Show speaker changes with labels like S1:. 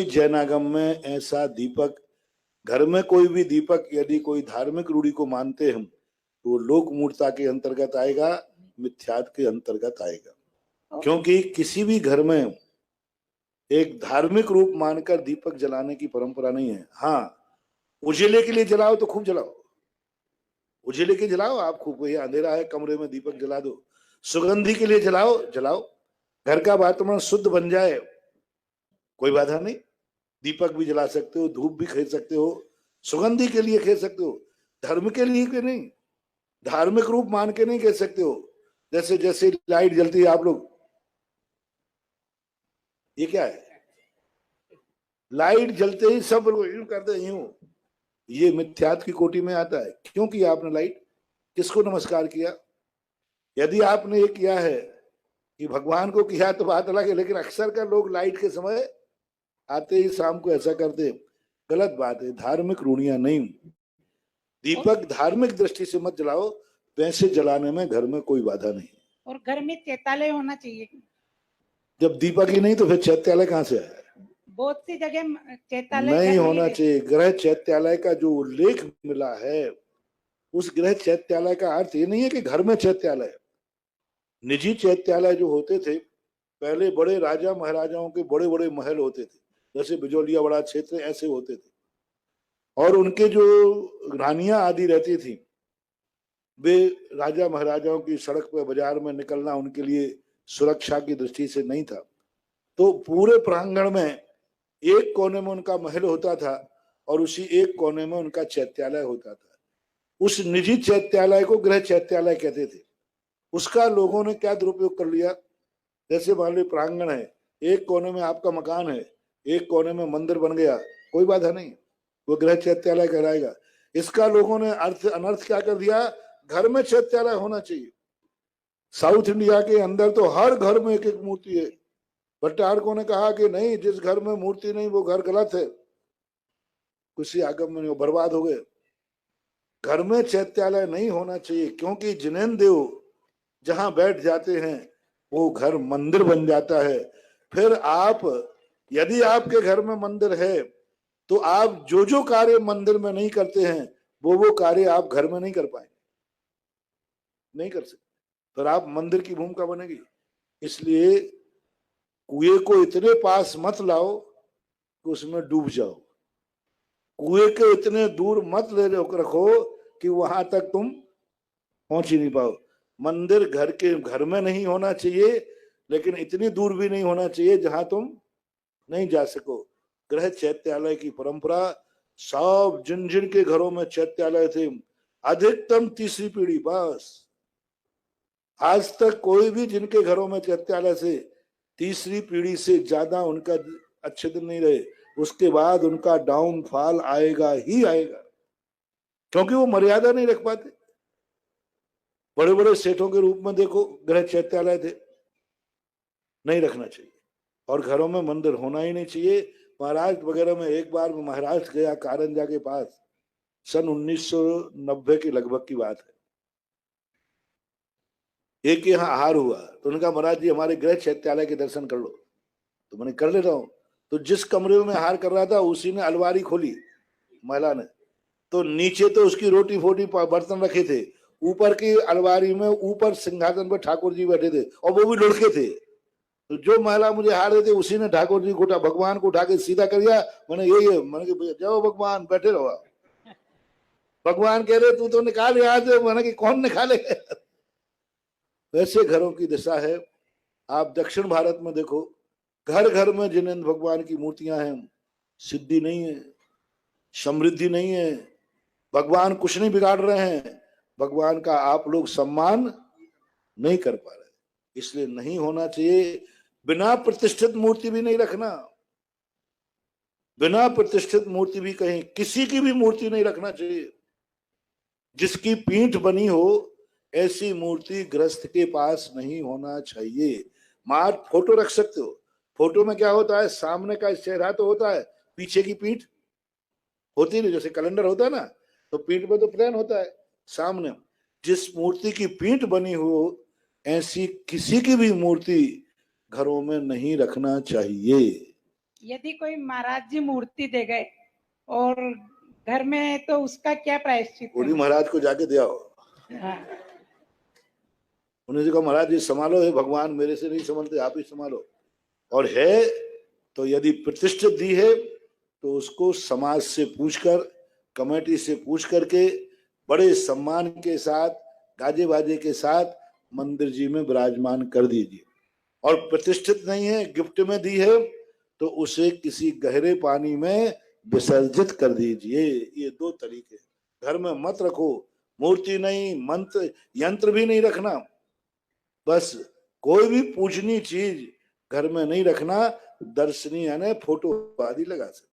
S1: भी जैनागम में ऐसा दीपक, घर में कोई भी दीपक यदि कोई धार्मिक रूढ़ी को मानते हम तो लोक मूर्ता के अंतर्गत आएगा, मिथ्यात के अंतर्गत आएगा। क्योंकि किसी भी घर में एक धार्मिक रूप मानकर दीपक जलाने की परंपरा नहीं है। हाँ, उजिले के लिए जलाओ तो खूब जलाओ, उजिले के जलाओ, आप खूब, ये अंधेरा है कमरे में दीपक जला दो। सुगंधि के लिए जलाओ, जलाओ, घर का वातावरण शुद्ध बन जाए, कोई बाधा नहीं। दीपक भी जला सकते हो, धूप भी खरीद सकते हो, सुगंधि के लिए खरीद सकते हो, धर्म के लिए के नहीं, धार्मिक रूप मान के नहीं कह सकते हो। जैसे जैसे लाइट जलती है आप लोग, ये क्या है, लाइट जलते ही सब लोग यूं करते हैं, यूं, ये मिथ्यात की कोटि में आता है। क्यों किया आपने लाइट, किसको नमस्कार किया? यदि आपने ये किया है कि भगवान को किया तो बात अलग है, लेकिन अक्सर कर लोग लाइट के समय आते ही शाम को ऐसा करते, गलत बात है। धार्मिक रूढ़ियां नहीं, दीपक धार्मिक दृष्टि से मत जलाओ, पैसे जलाने में घर में कोई बाधा नहीं।
S2: और घर में चैत्यालय होना चाहिए।
S1: जब दीपक ही नहीं तो फिर चैत्यालय कहाँ से आया?
S2: बहुत सी जगह चैत्यालय
S1: नहीं होना चाहिए। गृह चैत्यालय का जो उल्लेख मिला है, उस गृह चैत्यालय का अर्थ ये नहीं है कि घर में चैत्यालय। निजी चैत्यालय जो होते थे पहले, बड़े राजा महाराजाओं के बड़े बड़े महल होते थे, जैसे बिजोलिया बड़ा क्षेत्र, ऐसे होते थे। और उनके जो रानियां आदि रहती थी, वे राजा महाराजाओं की सड़क पर बाजार में निकलना उनके लिए सुरक्षा की दृष्टि से नहीं था। तो पूरे प्रांगण में एक कोने में उनका महल होता था और उसी एक कोने में उनका चैत्यालय होता था। उस निजी चैत्यालय को गृह चैत्यालय कहते थे। उसका लोगों ने क्या दुरुपयोग कर लिया, जैसे मान लो प्रांगण है, एक कोने में आपका मकान है, एक कोने में मंदिर बन गया, कोई बाधा नहीं, वो गृह चैत्यालय कहलाएगा। इसका लोगों ने अर्थ अनर्थ क्या कर दिया, घर में चैत्यालय होना चाहिए। साउथ इंडिया के अंदर तो हर घर में एक एक मूर्ति है। भट्टारकों ने कहा कि नहीं, जिस घर में मूर्ति नहीं वो घर गलत है, किसी आगम में बर्बाद हो गए। घर में चैत्यालय नहीं होना चाहिए, क्योंकि जिनेन देव जहां बैठ जाते हैं वो घर मंदिर बन जाता है। फिर आप, यदि आपके घर में मंदिर है तो आप जो जो कार्य मंदिर में नहीं करते हैं वो कार्य आप घर में नहीं कर पाएंगे, नहीं कर सकते, फिर आप मंदिर की भूमिका बनेगी। इसलिए कुएं को इतने पास मत लाओ कि उसमें डूब जाओ, कुएं के इतने दूर मत ले रखो कि वहां तक तुम पहुंच ही नहीं पाओ। मंदिर घर में नहीं होना चाहिए, लेकिन इतनी दूर भी नहीं होना चाहिए जहां तुम नहीं जा सको। गृह चैत्यालय की परंपरा, सब जिन जिन के घरों में चैत्यालय थे, अधिकतम तीसरी पीढ़ी, बस आज तक कोई भी जिनके घरों में चैत्यालय से तीसरी पीढ़ी से ज्यादा उनका अच्छे दिन नहीं रहे, उसके बाद उनका डाउनफॉल आएगा ही आएगा, क्योंकि वो मर्यादा नहीं रख पाते। बड़े बड़े सेठों के रूप में देखो गृह चैत्यालय थे, नहीं रखना चाहिए। और घरों में मंदिर होना ही नहीं चाहिए। महाराष्ट्र वगैरह में, एक बार मैं महाराष्ट्र गया कारंजा के पास, सन 1990 के लगभग की बात है, एक यहाँ आहार हुआ तो उन्होंने कहा महाराज जी हमारे गृह चैत्यालय के दर्शन कर लो। तो मैंने कर ले रहा हूँ। तो जिस कमरे में आहार कर रहा था उसी ने अलमारी खोली, महिला ने, तो नीचे तो उसकी रोटी फोटी बर्तन रखे थे, ऊपर की अलमारी में ऊपर सिंहासन पर ठाकुर जी बैठे थे और वो भी लुढ़के थे। तो जो महिला मुझे हार देते उसी ने ठाकुर जी को भगवान को उठा के सीधा कर दिया। मैंने मैंने जाओ भगवान बैठे रहो। भगवान कह रहे तू तो निकाल यहाँ से। मैंने कि कौन निकाले। वैसे घरों की दशा है। आप दक्षिण भारत में देखो, घर घर में जिनेंद्र भगवान की मूर्तियां हैं, सिद्धि नहीं है, समृद्धि नहीं है, भगवान कुछ नहीं बिगाड़ रहे हैं, भगवान का आप लोग सम्मान नहीं कर पा रहे, इसलिए नहीं होना चाहिए। बिना प्रतिष्ठित मूर्ति भी नहीं रखना, बिना प्रतिष्ठित मूर्ति भी कहीं किसी की भी मूर्ति नहीं रखना चाहिए। जिसकी पीठ बनी हो ऐसी मूर्ति गृहस्थ के पास नहीं होना चाहिए। मार फोटो रख सकते हो, फोटो में क्या होता है, सामने का चेहरा तो होता है, पीछे की पीठ होती नहीं। जैसे कैलेंडर होता है ना, तो पीठ में तो प्लेन होता है, सामने जिस मूर्ति की पीठ बनी हो ऐसी किसी की भी मूर्ति घरों में नहीं रखना चाहिए।
S2: यदि कोई महाराज जी मूर्ति दे गए और घर में, तो उसका क्या प्रायश्चित
S1: उन्हीं
S2: है?
S1: महाराज को जाके दिया हो,
S2: हाँ,
S1: उन्हें से कहा महाराज जी संभालो, है भगवान मेरे से नहीं संभलते, आप ही संभालो। और है तो यदि प्रतिष्ठित दी है तो उसको समाज से पूछकर, कमेटी से पूछ करके बड़े सम्मान के साथ, गाजे बाजे के साथ मंदिर जी में विराजमान कर दीजिए। और प्रतिष्ठित नहीं है, गिफ्ट में दी है, तो उसे किसी गहरे पानी में विसर्जित कर दीजिए। ये दो तरीके। घर में मत रखो, मूर्ति नहीं, मंत्र यंत्र भी नहीं रखना, बस कोई भी पूजनीय चीज घर में नहीं रखना। दर्शनीय यानी फोटो आदि लगा सकते।